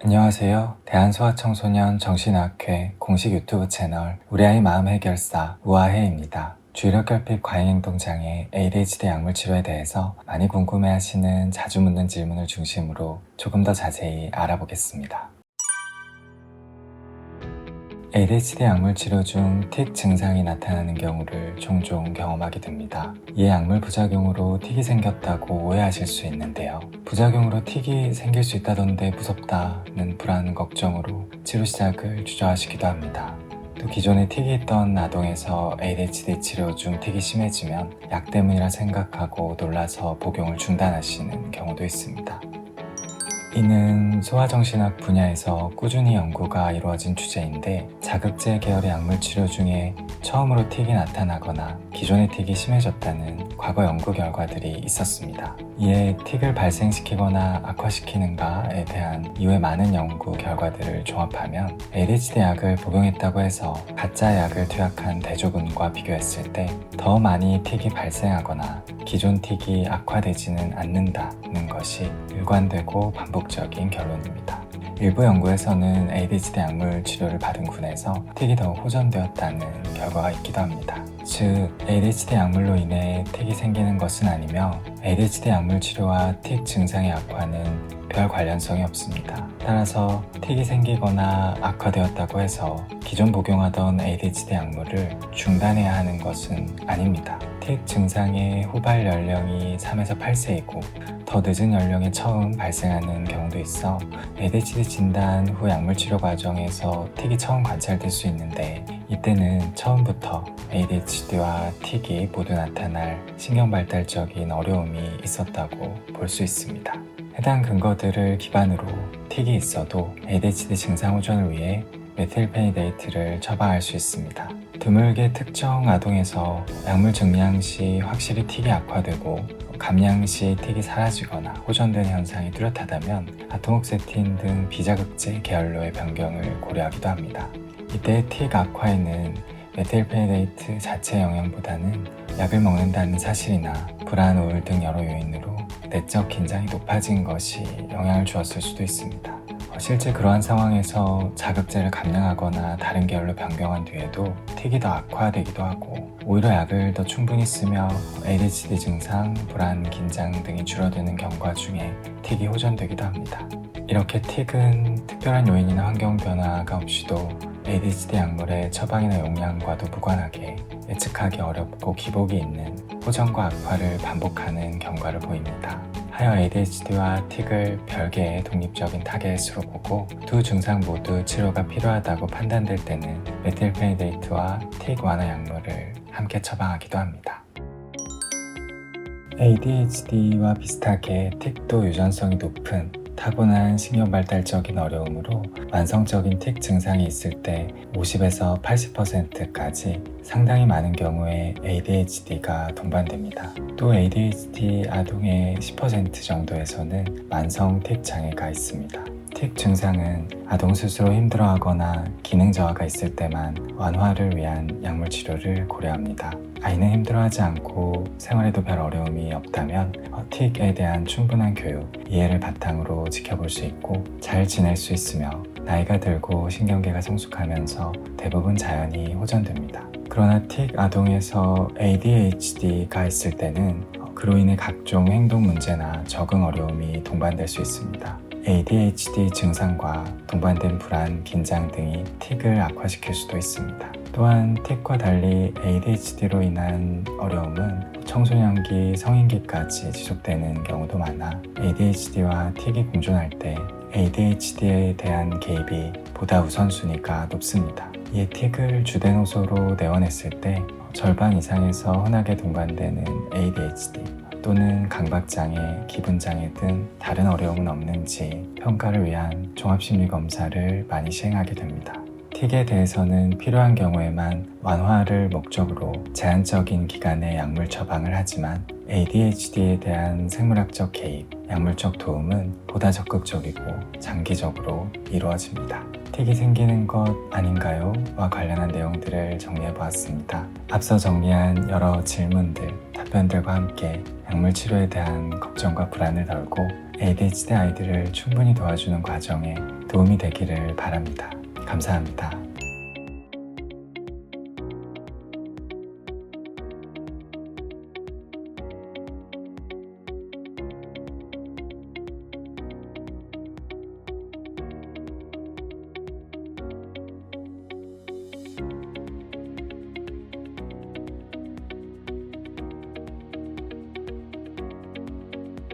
안녕하세요. 대한소아청소년 정신의학회 공식 유튜브 채널 우리 아이 마음 해결사 우아해입니다. 주의력결핍 과잉행동장애 ADHD 약물 치료에 대해서 많이 궁금해하시는 자주 묻는 질문을 중심으로 조금 더 자세히 알아보겠습니다. ADHD 약물 치료 중 틱 증상이 나타나는 경우를 종종 경험하게 됩니다. 이에 약물 부작용으로 틱이 생겼다고 오해하실 수 있는데요. 부작용으로 틱이 생길 수 있다던데 무섭다는 불안 걱정으로 치료 시작을 주저하시기도 합니다. 또 기존에 틱이 있던 아동에서 ADHD 치료 중 틱이 심해지면 약 때문이라 생각하고 놀라서 복용을 중단하시는 경우도 있습니다. 이는 소아정신학 분야에서 꾸준히 연구가 이루어진 주제인데, 자극제 계열의 약물 치료 중에 처음으로 틱이 나타나거나 기존의 틱이 심해졌다는 과거 연구 결과들이 있었습니다. 이에 틱을 발생시키거나 악화시키는가에 대한 이외 많은 연구 결과들을 종합하면 ADHD 약을 복용했다고 해서 가짜 약을 투약한 대조군과 비교했을 때 더 많이 틱이 발생하거나 기존 틱이 악화되지는 않는다는 것이 일관되고 반복적인 결론입니다. 일부 연구에서는 ADHD 약물 치료를 받은 군에서 틱이 더 호전되었다는 결과가 있기도 합니다. 즉, ADHD 약물로 인해 틱이 생기는 것은 아니며 ADHD 약물 치료와 틱 증상의 악화는 별 관련성이 없습니다. 따라서 틱이 생기거나 악화되었다고 해서 기존 복용하던 ADHD 약물을 중단해야 하는 것은 아닙니다. 틱 증상의 후발 연령이 3에서 8세이고 더 늦은 연령에 처음 발생하는 경우도 있어 ADHD 진단 후 약물 치료 과정에서 틱이 처음 관찰될 수 있는데, 이때는 처음부터 ADHD와 틱이 모두 나타날 신경발달적인 어려움이 있었다고 볼 수 있습니다. 해당 근거들을 기반으로 틱이 있어도 ADHD 증상 호전을 위해 메틸페니데이트를 처방할 수 있습니다. 드물게 특정 아동에서 약물 증량 시 확실히 틱이 악화되고 감량 시 틱이 사라지거나 호전되는 현상이 뚜렷하다면 아토목세틴 등 비자극제 계열로의 변경을 고려하기도 합니다. 이때 틱 악화에는 메틸페니데이트 자체 영향보다는 약을 먹는다는 사실이나 불안, 우울 등 여러 요인으로 내적 긴장이 높아진 것이 영향을 주었을 수도 있습니다. 실제 그러한 상황에서 자극제를 감량하거나 다른 계열로 변경한 뒤에도 틱이 더 악화되기도 하고, 오히려 약을 더 충분히 쓰며 ADHD 증상, 불안, 긴장 등이 줄어드는 경과 중에 틱이 호전되기도 합니다. 이렇게 틱은 특별한 요인이나 환경 변화가 없이도 ADHD 약물의 처방이나 용량과도 무관하게 예측하기 어렵고 기복이 있는 호전과 악화를 반복하는 경과를 보입니다. 하여 ADHD와 틱을 별개의 독립적인 타겟으로 보고 두 증상 모두 치료가 필요하다고 판단될 때는 메틸페니데이트와 틱 완화 약물을 함께 처방하기도 합니다. ADHD와 비슷하게 틱도 유전성이 높은 타고난 신경발달적인 어려움으로 만성적인 틱 증상이 있을 때 50에서 80%까지 상당히 많은 경우에 ADHD가 동반됩니다. 또 ADHD 아동의 10% 정도에서는 만성 틱 장애가 있습니다. 틱 증상은 아동 스스로 힘들어하거나 기능 저하가 있을 때만 완화를 위한 약물 치료를 고려합니다. 아이는 힘들어하지 않고 생활에도 별 어려움이 없다면 틱에 대한 충분한 교육, 이해를 바탕으로 지켜볼 수 있고 잘 지낼 수 있으며 나이가 들고 신경계가 성숙하면서 대부분 자연히 호전됩니다. 그러나 틱 아동에서 ADHD가 있을 때는 그로 인해 각종 행동 문제나 적응 어려움이 동반될 수 있습니다. ADHD 증상과 동반된 불안, 긴장 등이 틱을 악화시킬 수도 있습니다. 또한 틱과 달리 ADHD로 인한 어려움은 청소년기, 성인기까지 지속되는 경우도 많아 ADHD와 틱이 공존할 때 ADHD에 대한 개입이 보다 우선순위가 높습니다. 이에 틱을 주된 호소로 내원했을 때 절반 이상에서 흔하게 동반되는 ADHD 또는 강박장애, 기분장애 등 다른 어려움은 없는지 평가를 위한 종합심리검사를 많이 시행하게 됩니다. 틱에 대해서는 필요한 경우에만 완화를 목적으로 제한적인 기간의 약물 처방을 하지만 ADHD에 대한 생물학적 개입, 약물적 도움은 보다 적극적이고 장기적으로 이루어집니다. 틱이 생기는 것 아닌가요? 와 관련한 내용들을 정리해 보았습니다. 앞서 정리한 여러 질문들, 답변들과 함께 약물 치료에 대한 걱정과 불안을 덜고 ADHD 아이들을 충분히 도와주는 과정에 도움이 되기를 바랍니다. 감사합니다.